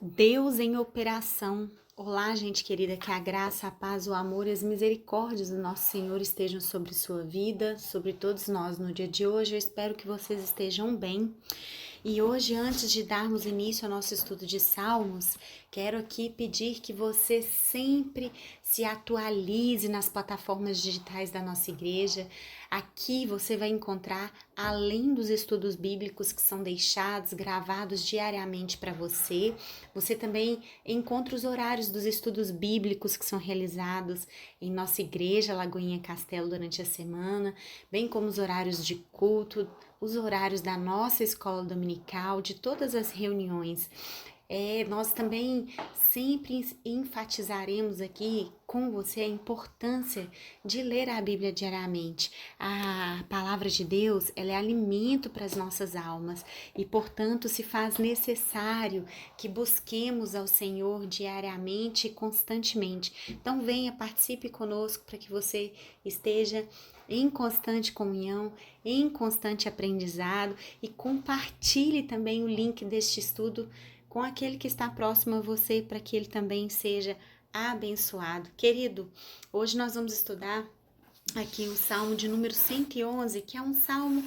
Deus em operação. Olá, gente querida, que a graça, a paz, o amor e as misericórdias do nosso Senhor estejam sobre sua vida, sobre todos nós no dia de hoje. Eu espero que vocês estejam bem. E hoje, antes de darmos início ao nosso estudo de Salmos, quero aqui pedir que você sempre se atualize nas plataformas digitais da nossa igreja. Aqui você vai encontrar, além dos estudos bíblicos que são deixados, gravados diariamente para você, você também encontra os horários dos estudos bíblicos que são realizados em nossa igreja, Lagoinha Castelo, durante a semana, bem como os horários de culto, os horários da nossa escola dominical, de todas as reuniões. Nós também sempre enfatizaremos aqui com você a importância de ler a Bíblia diariamente. A palavra de Deus, ela é alimento para as nossas almas e, portanto, se faz necessário que busquemos ao Senhor diariamente e constantemente. Então, venha, participe conosco para que você esteja em constante comunhão, em constante aprendizado e compartilhe também o link deste estudo com aquele que está próximo a você para que ele também seja abençoado. Querido, hoje nós vamos estudar aqui o Salmo de número 111, que é um salmo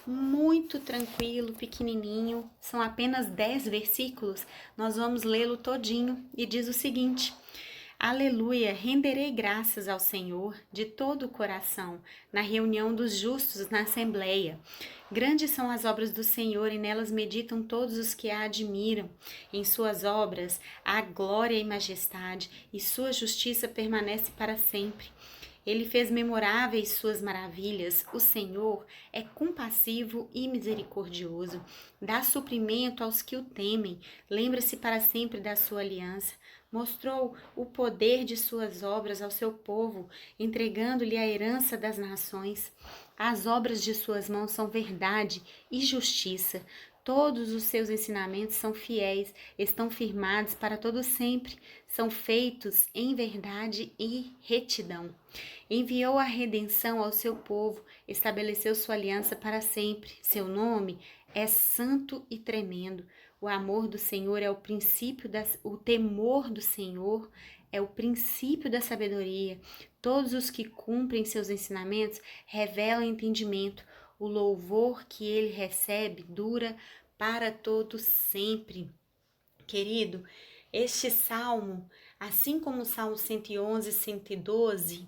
muito tranquilo, pequenininho, são apenas 10 versículos. Nós vamos lê-lo todinho e diz o seguinte: Aleluia, renderei graças ao Senhor de todo o coração, na reunião dos justos na assembleia. Grandes são as obras do Senhor e nelas meditam todos os que a admiram. Em suas obras há glória e majestade, e sua justiça permanece para sempre. Ele fez memoráveis suas maravilhas. O Senhor é compassivo e misericordioso. Dá suprimento aos que o temem. Lembra-se para sempre da sua aliança. Mostrou o poder de suas obras ao seu povo, entregando-lhe a herança das nações. As obras de suas mãos são verdade e justiça. Todos os seus ensinamentos são fiéis, estão firmados para todo sempre, são feitos em verdade e retidão. Enviou a redenção ao seu povo, estabeleceu sua aliança para sempre. Seu nome é santo e tremendo. O amor do Senhor é o temor do Senhor é o princípio da sabedoria. Todos os que cumprem seus ensinamentos revelam entendimento. O louvor que ele recebe dura para todo sempre. Querido, este salmo, assim como o Salmo 111 e 112,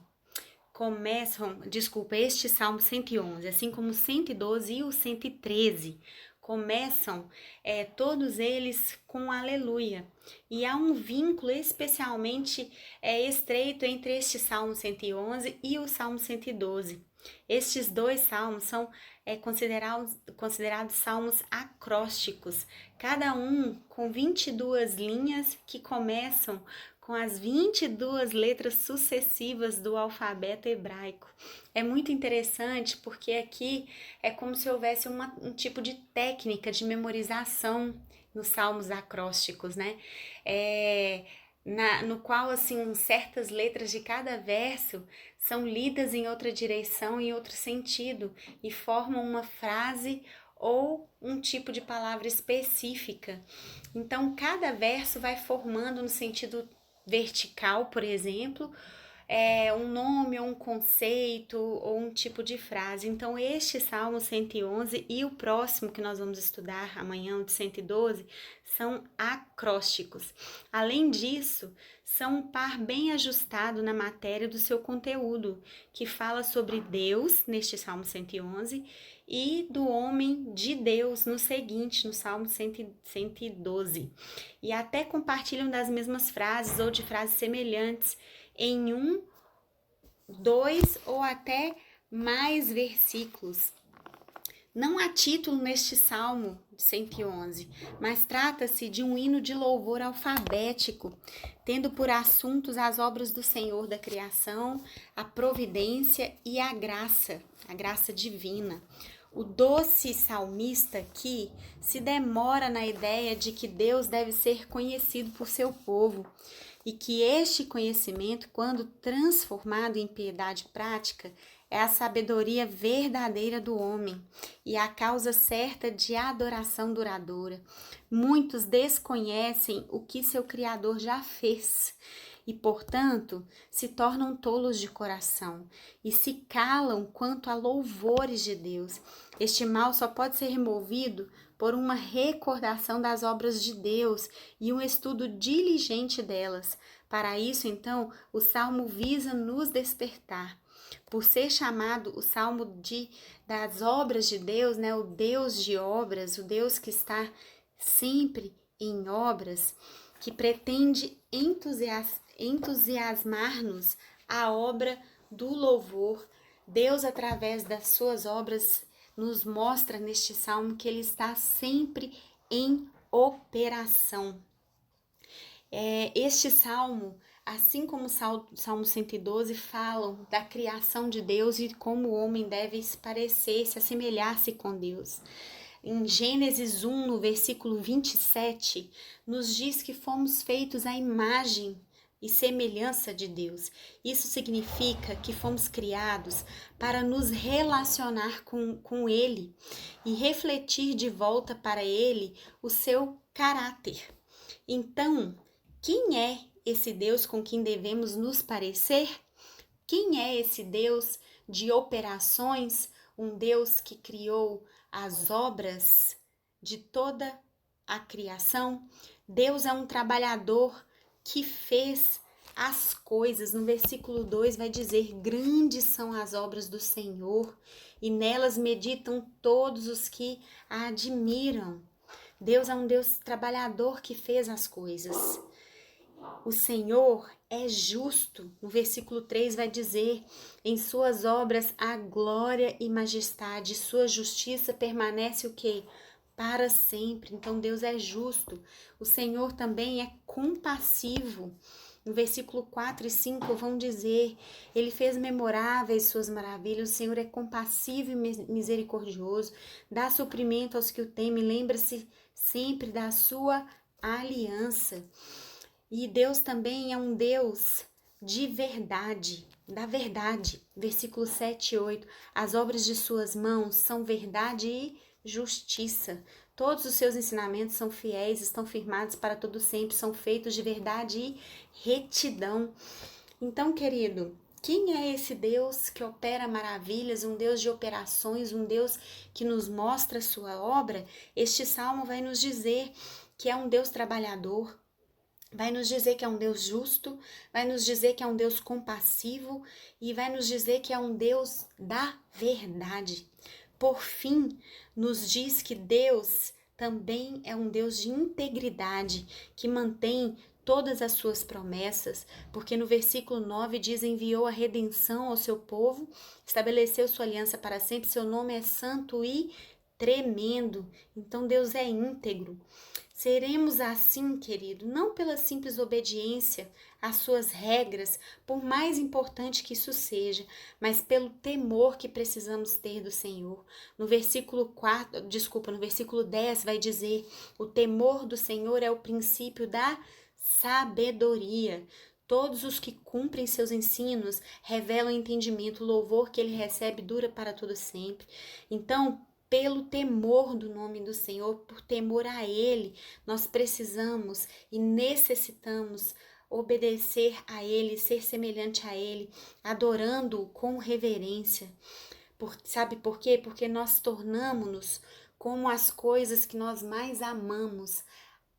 este Salmo 111, assim como o 112 e o 113, começam todos eles com aleluia. E há um vínculo especialmente estreito entre este Salmo 111 e o Salmo 112. Estes dois salmos são considerados salmos acrósticos, cada um com 22 linhas que começam com as 22 letras sucessivas do alfabeto hebraico. É muito interessante porque aqui é como se houvesse um tipo de técnica de memorização nos salmos acrósticos, né? No qual, assim, certas letras de cada verso são lidas em outra direção, em outro sentido, e formam uma frase ou um tipo de palavra específica. Então, cada verso vai formando no sentido vertical, por exemplo, um nome ou um conceito ou um tipo de frase. Então, este Salmo 111 e o próximo que nós vamos estudar amanhã, o de 112, são acrósticos. Além disso, são um par bem ajustado na matéria do seu conteúdo, que fala sobre Deus, neste Salmo 111, e do homem de Deus no seguinte, no Salmo 112. E até compartilham das mesmas frases ou de frases semelhantes em 1, 2 ou até mais versículos. Não há título neste Salmo 111, mas trata-se de um hino de louvor alfabético, tendo por assuntos as obras do Senhor da criação, a providência e a graça divina. O doce salmista aqui se demora na ideia de que Deus deve ser conhecido por seu povo e que este conhecimento, quando transformado em piedade prática, é a sabedoria verdadeira do homem e a causa certa de adoração duradoura. Muitos desconhecem o que seu Criador já fez e, portanto, se tornam tolos de coração e se calam quanto a louvores de Deus. Este mal só pode ser removido por uma recordação das obras de Deus e um estudo diligente delas. Para isso, então, o Salmo visa nos despertar. Por ser chamado o Salmo das obras de Deus, né? O Deus de obras, o Deus que está sempre em obras, que pretende entusiasmar-nos a obra do louvor. Deus, através das suas obras, nos mostra neste salmo que ele está sempre em operação. Este salmo, assim como o Salmo 112, falam da criação de Deus e como o homem deve se parecer, se assemelhar-se com Deus. Em Gênesis 1, no versículo 27, nos diz que fomos feitos à imagem e semelhança de Deus. Isso significa que fomos criados para nos relacionar com Ele e refletir de volta para Ele o seu caráter. Então, quem é esse Deus com quem devemos nos parecer? Quem é esse Deus de operações? Um Deus que criou as obras de toda a criação? Deus é um trabalhador que fez as coisas. No versículo 2 vai dizer: grandes são as obras do Senhor e nelas meditam todos os que a admiram. Deus é um Deus trabalhador que fez as coisas. O Senhor é justo. No versículo 3 vai dizer: em suas obras há glória e majestade, sua justiça permanece o quê? Para sempre. Então Deus é justo. O Senhor também é compassivo. No versículo 4 e 5 vão dizer: ele fez memoráveis suas maravilhas, o Senhor é compassivo e misericordioso, dá suprimento aos que o temem, lembra-se sempre da sua aliança. E Deus também é um Deus de verdade, da verdade. Versículo 7 e 8, as obras de suas mãos são verdade e justiça. Todos os seus ensinamentos são fiéis, estão firmados para todo sempre, são feitos de verdade e retidão. Então, querido, quem é esse Deus que opera maravilhas, um Deus de operações, um Deus que nos mostra a sua obra? Este salmo vai nos dizer que é um Deus trabalhador, vai nos dizer que é um Deus justo, vai nos dizer que é um Deus compassivo e vai nos dizer que é um Deus da verdade. Por fim, nos diz que Deus também é um Deus de integridade, que mantém todas as suas promessas, porque no versículo 9 diz: enviou a redenção ao seu povo, estabeleceu sua aliança para sempre, seu nome é santo e tremendo. Então Deus é íntegro. Seremos assim, querido, não pela simples obediência às suas regras, por mais importante que isso seja, mas pelo temor que precisamos ter do Senhor. No versículo 10 vai dizer: o temor do Senhor é o princípio da sabedoria. Todos os que cumprem seus ensinos revelam entendimento, o louvor que ele recebe dura para todo sempre. Então, pelo temor do nome do Senhor, por temor a Ele, nós precisamos e necessitamos obedecer a Ele, ser semelhante a Ele, adorando-o com reverência. Sabe por quê? Porque nós tornamos-nos como as coisas que nós mais amamos.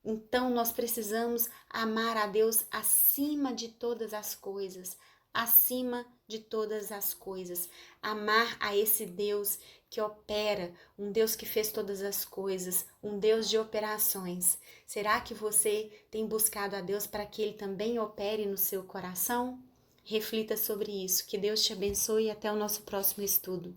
Então, nós precisamos amar a Deus acima de todas as coisas, acima de todas as coisas. Amar a esse Deus que opera, um Deus que fez todas as coisas, um Deus de operações. Será que você tem buscado a Deus para que Ele também opere no seu coração? Reflita sobre isso. Que Deus te abençoe e até o nosso próximo estudo.